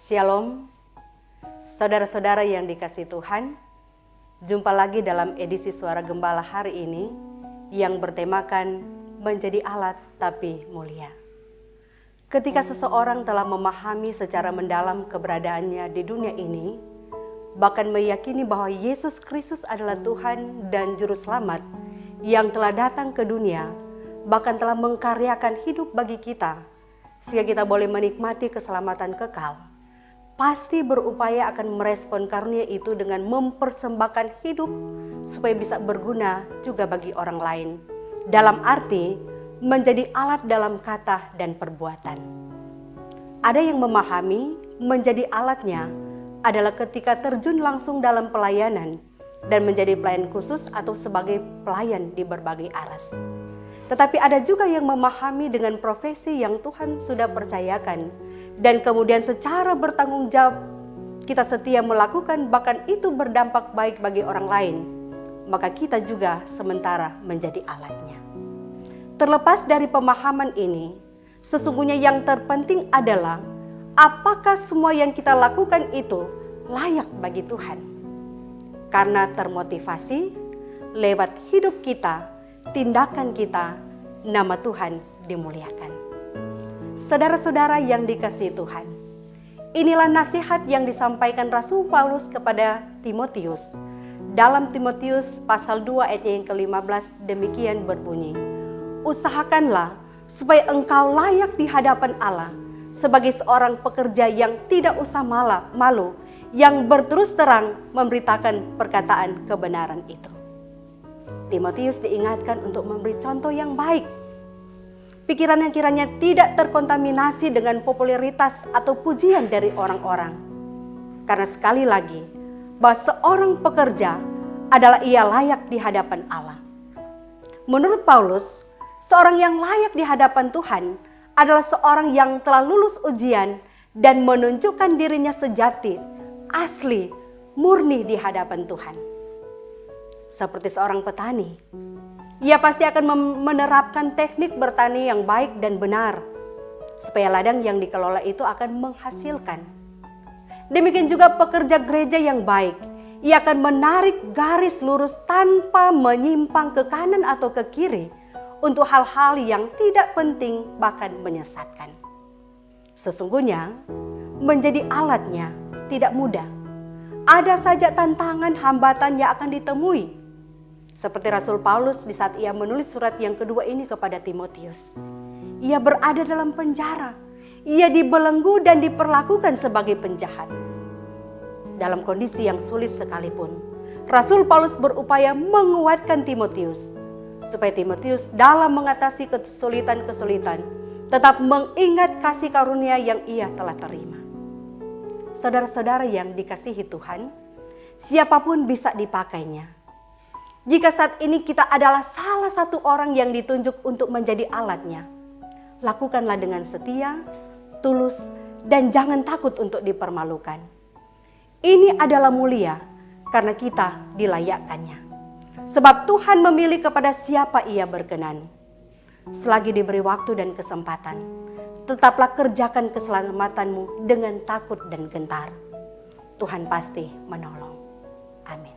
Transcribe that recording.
Shalom, saudara-saudara yang dikasihi Tuhan. Jumpa lagi dalam edisi Suara Gembala hari ini yang bertemakan menjadi alat tapi mulia. Ketika seseorang telah memahami secara mendalam keberadaannya di dunia ini, bahkan meyakini bahwa Yesus Kristus adalah Tuhan dan Juru Selamat yang telah datang ke dunia, bahkan telah mengkaryakan hidup bagi kita, sehingga kita boleh menikmati keselamatan kekal, pasti berupaya akan merespon karunia itu dengan mempersembahkan hidup supaya bisa berguna juga bagi orang lain. Dalam arti menjadi alat dalam kata dan perbuatan. Ada yang memahami menjadi alatnya adalah ketika terjun langsung dalam pelayanan dan menjadi pelayan khusus atau sebagai pelayan di berbagai aras. Tetapi ada juga yang memahami dengan profesi yang Tuhan sudah percayakan dan kemudian secara bertanggung jawab kita setia melakukan, bahkan itu berdampak baik bagi orang lain, maka kita juga sementara menjadi alatnya. Terlepas dari pemahaman ini, sesungguhnya yang terpenting adalah apakah semua yang kita lakukan itu layak bagi Tuhan. Karena termotivasi lewat hidup kita, tindakan kita, nama Tuhan dimuliakan. Saudara-saudara yang dikasihi Tuhan, inilah nasihat yang disampaikan Rasul Paulus kepada Timotius. Dalam Timotius pasal 2 ayatnya yang ke-15 demikian berbunyi, usahakanlah supaya engkau layak di hadapan Allah sebagai seorang pekerja yang tidak usah malu, yang berterus terang memberitakan perkataan kebenaran itu. Timotius diingatkan untuk memberi contoh yang baik. Pikiran yang kiranya tidak terkontaminasi dengan popularitas atau pujian dari orang-orang. Karena sekali lagi, bahwa seorang pekerja adalah ia layak di hadapan Allah. Menurut Paulus, seorang yang layak di hadapan Tuhan adalah seorang yang telah lulus ujian dan menunjukkan dirinya sejati, asli, murni di hadapan Tuhan. Seperti seorang petani, ia pasti akan menerapkan teknik bertani yang baik dan benar, supaya ladang yang dikelola itu akan menghasilkan. Demikian juga pekerja gereja yang baik, ia akan menarik garis lurus tanpa menyimpang ke kanan atau ke kiri untuk hal-hal yang tidak penting bahkan menyesatkan. Sesungguhnya menjadi alatnya tidak mudah. Ada saja tantangan, hambatan yang akan ditemui. Seperti Rasul Paulus di saat ia menulis surat yang kedua ini kepada Timotius. Ia berada dalam penjara. Ia dibelenggu dan diperlakukan sebagai penjahat. Dalam kondisi yang sulit sekalipun, Rasul Paulus berupaya menguatkan Timotius, supaya Timotius dalam mengatasi kesulitan-kesulitan tetap mengingat kasih karunia yang ia telah terima. Saudara-saudara yang dikasihi Tuhan, siapapun bisa dipakainya. Jika saat ini kita adalah salah satu orang yang ditunjuk untuk menjadi alatnya, lakukanlah dengan setia, tulus, dan jangan takut untuk dipermalukan. Ini adalah mulia karena kita dilayakkannya. Sebab Tuhan memilih kepada siapa ia berkenan. Selagi diberi waktu dan kesempatan, tetaplah kerjakan keselamatanmu dengan takut dan gentar. Tuhan pasti menolong. Amin.